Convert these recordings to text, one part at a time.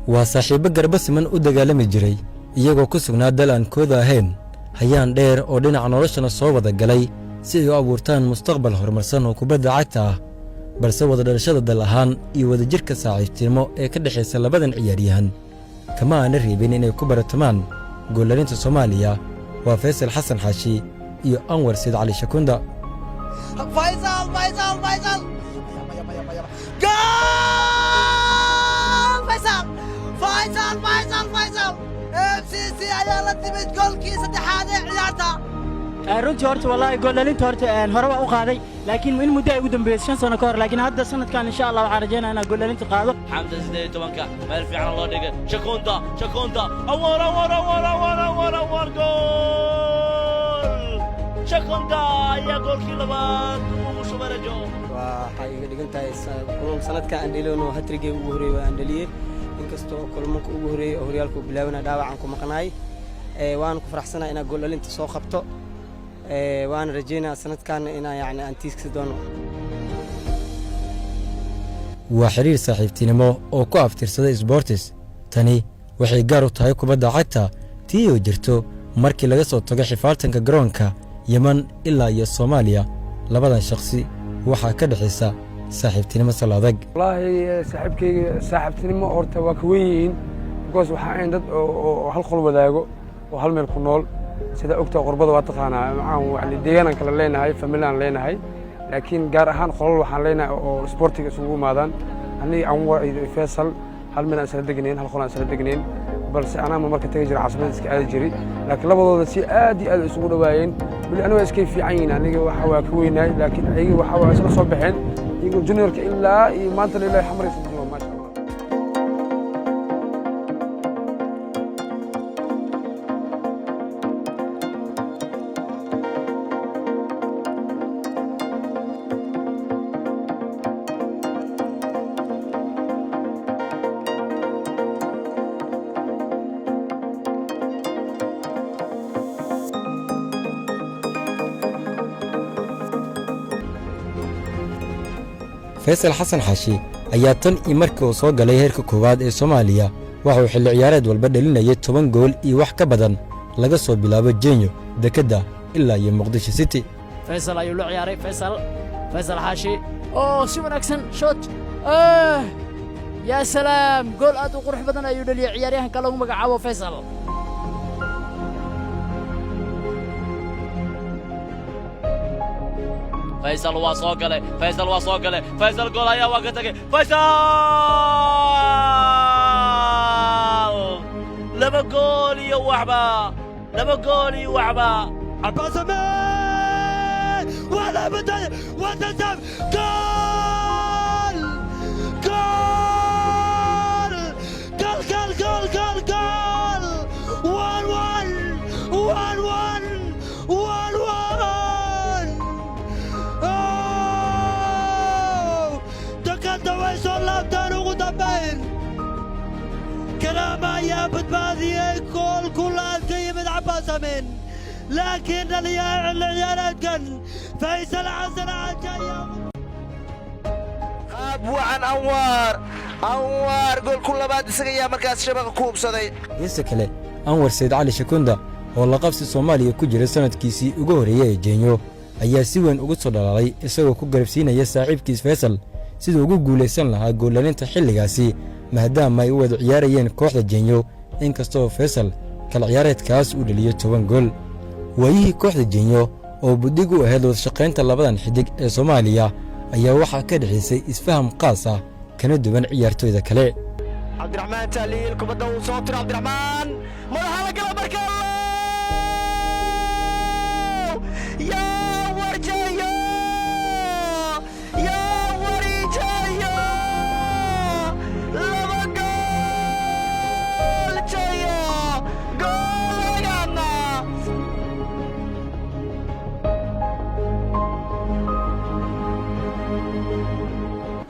وصاحب قرب سمن ودقال مجري iyagoo ku sugnaa dal aan kooda ahayn hayaan dheer oo dhinaca noloshana soo wada galay si ay u abuurtaan mustaqbal horumarsan oo kubadda cagta ah balse wada dhalashada dal ahaan iyo wada jirka saaxiibtinimo ee ka dhaxaysa labadan ciyaaryahan kama aan reebin inay ku baratamaan goolalinta Soomaaliya waa Faisal Xasan Xaashi iyo Anwar Said Ali Shakunda Faisal MCC ayaa la timid goolkii saddexaad ee ciyaarta runtii horta wallahi goolalinta horta hore waa u qaaday laakiin in muddo ay ugu dambeysay 5 sano ka hor laakiin hadda sanadkan insha Allah waxaan rajaynayaa inaan goolalinta qaado Hamza 18 meel fiican loo dhigay Shakunda awar gool Shakunda ayaa goolkii labaad ugu shubarajo waxay iga dhigan tahay sanadkan aan dheelino hatrigay ugu horeeyay aan dhaliyay inkastoo kulmanka ugu horeeyay oo horyaalku bilaabana dhaawacan ku maqnaay waan ku faraxsanahay inaan goolalinta soo qabto waan rajeynaa sanadkan inaan yaani aan tiiska doono waa xiriir saaxiibtinimo oo ku aftirsaday sports tani waxay gaar u tahay kubadda cagta tii oo jirto markii laga soo tago xifaaltanka garoonka Yemen ilaa iyo Soomaaliya labadan shakhsi waxa ka dhaxaysa saaxiibtinimo salaadag wallahi saaxiibtinimo horta waa ka weyn goos waxa ay dad oo hal qol wadaago oo hal meel ku nool sida ogta qurbada waa taqaanaa aan deegaan kala leenahay familian leenahay laakiin gaar ahaan qolal waxaan leenahay oo sportiga isugu maadaan aniga Anwar iyo Faisal hal meel aan sala degneen hal qol aan sala degneen balse ana marka tagay jira caasimada iska aadi jiray laakiin labadooda si aad iyo aad isugu dhawaayeen wali aniga iska fiican yihiin aniga waxa waa ka weynaay laakiin ayaga waxa waa isla soo baxeen iyagu juniorka ilaa iyo maanta ilaa xamraysan jiro ma sha Allah Faisal Xasan Xaashi ayaa tan iyo markii uu soo galay heerka koowaad ee Soomaaliya waxa uu xilli ciyaareed walba dhalinayay 10 gool iyo wax ka badan laga soo bilaabo Jeenyo Dekada ilaa iyo Muqdisho City Faisal ayuu la ciyaaray Faisal Xaashi si wanaagsan shot ya salaam gool aad u qurux badan ayuu dhaliyay ciyaaryahanka lagu magacaabo Faisal Faisal waa soo galay Faisal gool ayaa waa ka tagay Faisal laba gool iyo waxba الباسمين ولا بداية وتنتهي جول 1-1 دكان دويسون لابدان وغدبين كلام يا بدبادي كل القيم عباسمين لكن العيارات كان فيصل حسن عجايا أبو عن أنوار قول كل بعد سقيا مركز شبكة كوب صدي يسكله أنور سيد علي شكوندا والله قفص الصومالي كجري سنة كيسي وجوري جينيو أيها سوين وقصد علي يسوي كجري سينا يساعد كيس فيصل سيد وجود لسان لها قول لين تحل جاسي مهدام ما يود عياريين كوحدة جينيو إن كستو فيصل كالعيارات كاس ودليو 2 جول ويهي كوحدة جينيو oo budigu ahayd wada shaqeynta labadan xidig ee Soomaaliya ayaa waxa ka dhaxaysay isfaham qaas ah kana duwan ciyaartooyda kale Cabdiraxmaan Taliil kubadda uu soo tiray Cabdiraxmaan madaxa la gala markaa ya warjayo laba gool jayo goolagana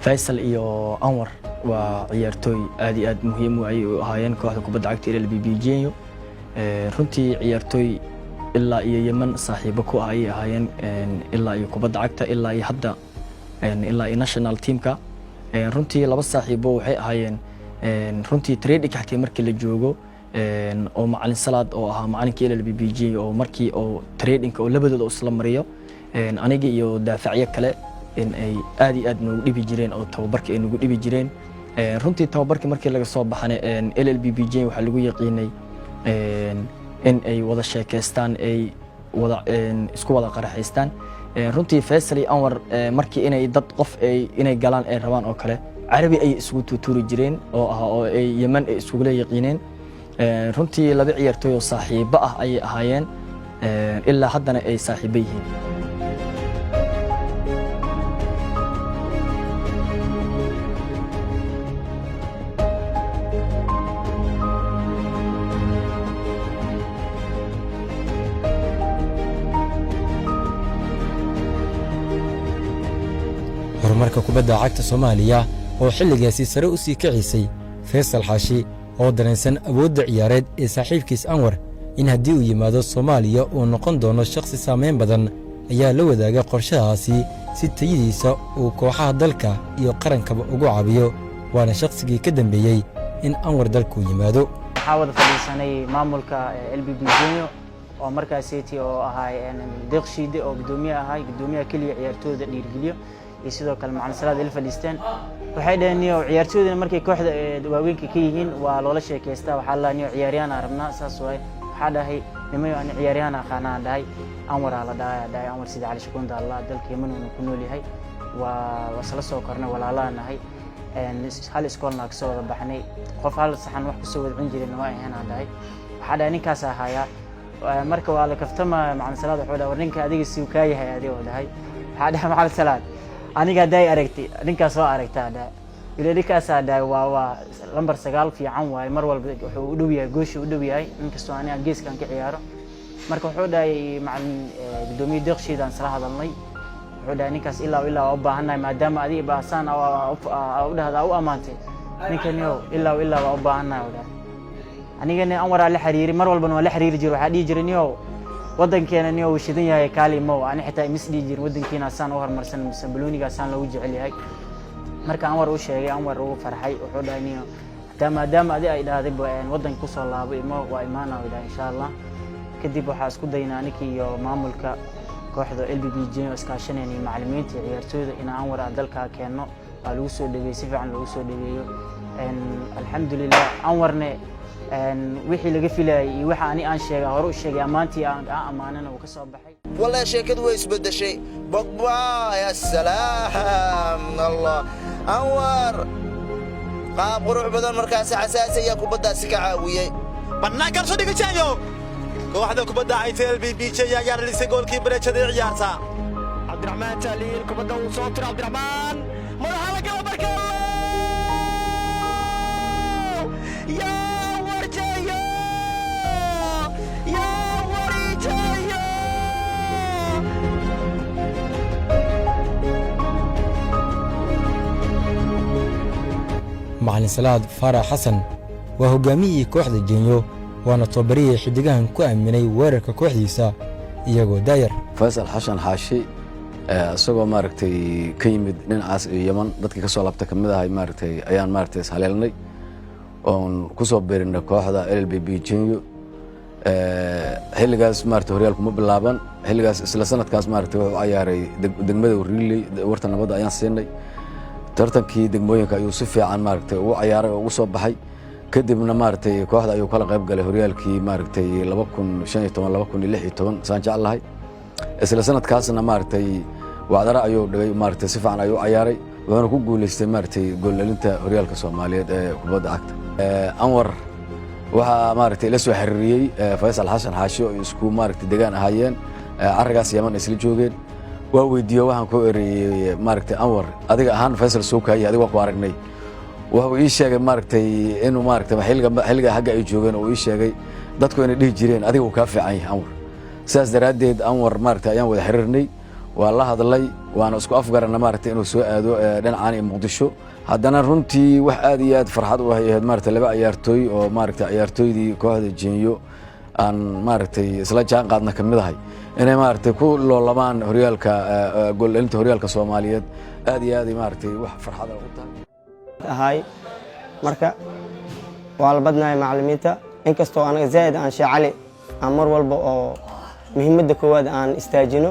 Faisal iyo Anwar waa ciyaartooy aad iyo aad muhiim u ahaayeen kooxda kubadda cagta ee LBB Jeenyo runtii ciyaartooy ilaa iyo Yemen saaxiibo ku ahaayeen ilaa iyo kubadda cagta ilaa iyo hadda ilaa iyo national teamka runtii laba saaxiibo waxay ahaayeen runtii trading xataa markii la joogo oo macalin salaad oo ahaa macalinkii LLBBJ oo markii oo trading oo labadooda isla mariyo aniga iyo daafacyo kale in ay aad iyo aad noogu dhibi jireen oo tababarka ay noogu dhibi jireen runtii tababarka markii laga soo baxana LLBBJ waxa lagu yaqiinay in ay wada sheekaystaan ay wada isku wada qaraxaystaan runtii Faisal iyo Anwar markii inay dad qof ay inay galaan ay rabaan oo kale carabi ay isugu tuuri jireen oo ah oo ay Yemen ay isugu leeyaqiineen runtii laba ciyaartooy oo saaxiibo ah ay ahaayeen ilaa haddana ay saaxiibo yihiin horumarka kubadda cagta Soomaaliya oo xilligaasi sare u sii kicisay Faisal Xaashi oo dareensan awoodda ciyaareed ee saaxiibkiis Anwar in haddii uu yimaado Soomaaliya uu noqon doono shakhsi saameyn badan ayaa la wadaagay qorshahaasi si tayadiisa uu kooxaha dalka iyo qarankaba ugu caabiyo waana shakhsigii ka dambeeyey in Anwar dalku yimaado waxaa wada fadhiisanay maamulka LBBJ oo markaasii oo ahaa deeqshiide oo gudoomiyaha kaliya ciyaartooyda dhiirgeliyo iyo sidoo kale macalin salaad il fadhiisteen waxay dhaheen ciyaartooyda markay kooxda waaweynka ka yihiin waa loola sheekaystaa waxa la niyo ciyaaryahan arabna saas waxa dhahay nimayo aan ciyaaryahan aqaanaan dhahay Anwar la dhahay Anwar Sidi Cali Shukunda Allah dalka Yemen uu ku nool yahay waa wasla soo kornay walaalaanahay hal iskoolna ka soo wada baxnay qof hal saxan wax ku soo wada cunjireen waa ahaan dhahay waxa dhahay ninkaas ahaya marka waa la kaftama macalin salaad wuxuu dhahay ninka adiga si uu ka yahay adiga dhahay waxa dhahay macalin salaad aniga day aragtay ninkaas soo aragtaa dhahay ninkaas dhahay waa lambar 9 fiican waay mar walba wuxuu u dhow yahay gooshi u dhow yahay inkastoo aniga geeskan ka ciyaaro marka wuxuu dhahay macalin gudoomiye deeqshiidan sala hadalnay wuxuu dhahay ninkaas ilaa u baahanahay maadaama adiga baasaan u dhahda u amaantay ninkaniyo ilaa u baahanahay dhahay anigana Anwar la xiriiri mar walba waa la xiriiri jiro waxa dhigi jiray niyo wadankeena niyo uu shidan yahay kaalimo ani xitaa misdii jir wadankeena saan u horumarsan mise balooniga saan lagu jecel yahay marka Anwar uu sheegay Anwar uu farxay wuxuu dhahay niyo maadaama ay dhahday wadanka ku soo laabo waa imaanaa insha Allah kadib waxa isku daynaa ninkii iyo maamulka kooxda LBBJ oo iskaashanayay macallimiinta ciyaartooyda in Anwar dalka keeno waa lagu soo dhaweeyay si fiican lagu soo dhaweeyo alxamdulillah Anwarne wixii laga filayay waxa aan sheegay hore u sheegay amaantii aan amaanana uu ka soo baxay والله شيكد ويسبد شيء بقبا يا سلام الله أنور قاب قروع بدل مركز حساسية كبدا سكعاوية بنا كم صديق جايو واحد كبدا عيتي LBBJ يا يار اللي سيقول كي بريتش دي عيارتا عبد الرحمن تاليل كبدا وصوتر عبد الرحمن مرحبا قلب بركة يا ورجايا يا ورجايا macalin salaad Faarax Xasan waa hogaamiyey kooxda Jeenyo waana tababariyay xidigahan ku aaminay weerarka kooxdiisa iyagoo daayar Faisal Xashan Xaashi asagoo maaragtay ka yimid dhinacaas Yemen dadkii ka soo laabtay kamid ahay maaragtay ayaan maaragtay haleelnay oon ku soo beerinay kooxda LBBJ xilligaas maaragtay horyaalku ma bilaaban xilligaas isla sanadkaas maaragtay wuxuu ciyaaray degmada Wariiley warta nabadda ayaan siinay tartankii degmooyinka ayuu si fiican maaragtay ugu ciyaaray oo ugu soo baxay kadibna maaragtay kooxda ayuu kala qayb galay horyaalkii maaragtay 2015 saan jeclahay isla sanadkaasna maaragtay wacdara ayuu dhigay maaragtay si fiican ayuu ciyaaray wuxuuna ku guuleystay maaragtay gool dhalinta horyaalka Soomaaliyeed ee kubadda cagta Anwar waxa maaragtay la soo xiriiriyay Faisal Xashan Xaashi oo isku maaragtay deegaan ahaayeen arrigaas Yemen isla joogeen waa weydiiyay waxaan ku eriyay maaragtay Anwar adiga ahaan Faisal soo kaayay adiga ku aragnay wuxuu ii sheegay maaragtay inuu maaragtay xilliga xagga ay joogeen oo ii sheegay dadku inay dhihi jireen adiga uu ka fiican yahay Anwar saas daraadeed Anwar maaragtay ayaan wada xiriirnay waa la hadlay waana isku afgarana maaragtay inuu soo aado dhinacaan Muqdisho haddana runtii wax aad iyo aad farxad u ahayd maaragtay laba ciyaartooy oo maaragtay ciyaartooydii kooxda Jeenyo aan maaragtay isla jaan qaadna kamid ahay inay maaragtay ku loolamaan horyaalka gool dhalinta horyaalka Soomaaliyeed aad iyo aad maaragtay wax farxad u tahay marka waa la badnahay macallimiinta inkastoo anaga zaid aan Sheekh Cali aan mar walba oo muhiimadda koowaad aan istaajino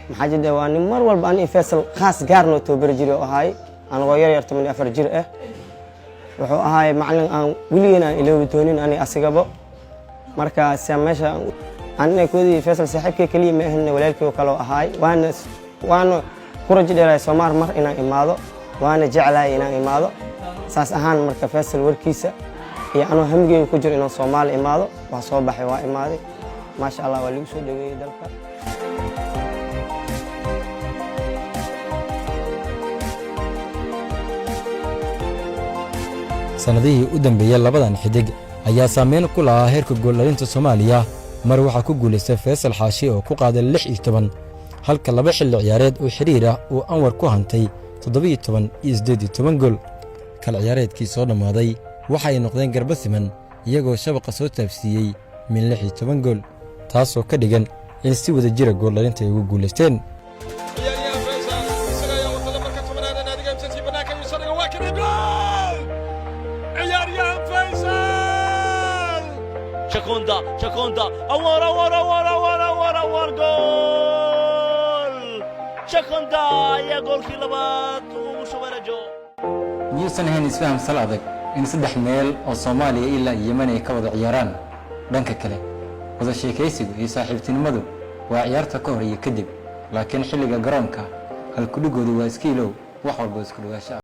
maxaa jira waa nin mar walba aan Faisal khaas gaarno tababar jiro ahay anagoo yar 14 jir ah wuxuu ahay macallin aan wiligeena ilaawi doonin ani asagaba marka sameesha anna koodii Faisal saaxiibkay kaliya ma ahan walaalkay kale ahay waana ku rajo dheeray Soomaar mar inaan imaado waana jeclahay inaan imaado saas ahaan marka Faisal warkiisa iyo anoo hamigay ku jiro inaan Soomaali imaado wax soo baxay waa imaaday ma sha Allah waa lagu soo dhaweeyay dalka sanadihii u dambeeyay labadan xidig ayaa saameyn ku lahaa heerka goollalinta Soomaaliya mar waxa ku guuleystay Faisal Xaashi oo ku qaaday 16 halka laba xilli ciyaareed oo xiriir ah uu Anwar ku hantay 17 iyo 18 gool kala ciyaareedkii soo dhamaaday waxa ay noqdeen garba siman iyagoo shabaqa soo taabsiiyay min 16 gool taasoo ka dhigan in si wada jira goollalinta ay ugu guuleysteen شكوندا أور جول شكوندا يا جول في لبات وشوارجو ميوسن هين isfaham sal adag in saddex meel oo Soomaaliya ilaa Yemen ay ka wada ciyaaraan dhanka kale wada sheekaysigu iyo saaxiibtinimadu waa ciyaarta ka hor iyo kadib laakiin xilliga garoonka hal ku dhigoodu waa iskiilow wax walba isku dhawaasha